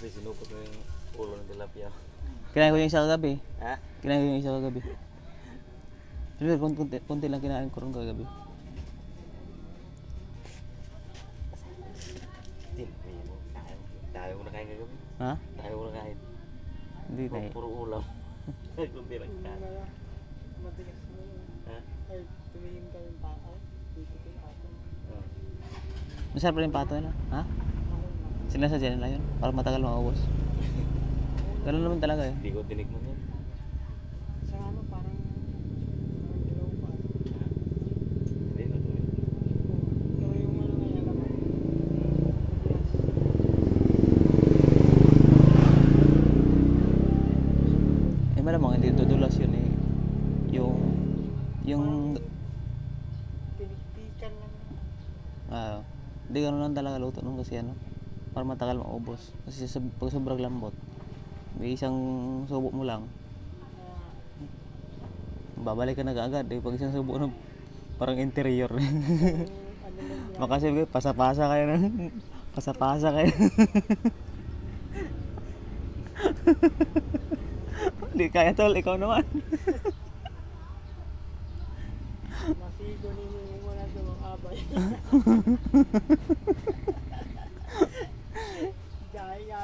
Kasi sinupot mo yung ulo ng tilapia. Kinain ko yung isa kagabi. Ha? Kinain ko yung isa kagabi. Pero konti lang kinain ko rin kagabi. Dahil mo na kain kagabi. Ha? Dahil mo na kain. Hindi na eh. Puro ulam. Kunti lang kain. Matigas mo yun. Ha? Ay, tumingin ka yung tao. Dito ko yung tao. Masarap rin yung pato na. Ha? Sinasadya nila yun. Para matagal maubos. Ganun naman talaga eh. Hindi ko tinikman yan. Sa ano, parang dilaw pa. Hindi na tuloy. Pero yung ano na yan naman. Eh malamang hindi dudulas yun eh. Yung Pinikpikan lang. hindi ganun lang talaga luto nun kasi ano. Para matagal maubos. Kasi pag sobrang lambot, may isang subo mo lang. Babalik ka na agad eh. Pag isang subo na parang interior. Ano lang yan. Makasib kayo, pasa-pasa kayo na. Pasa-pasa kayo. Hindi kaya tol, ikaw naman. Nasigo ninyo yung wala namang abay. Gaya.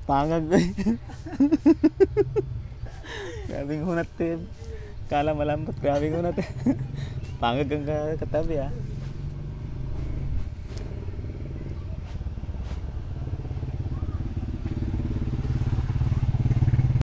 Pangag ko eh. Grabing hunat din. Kala malambot, grabing hunat eh. Pangag ang katabi ah.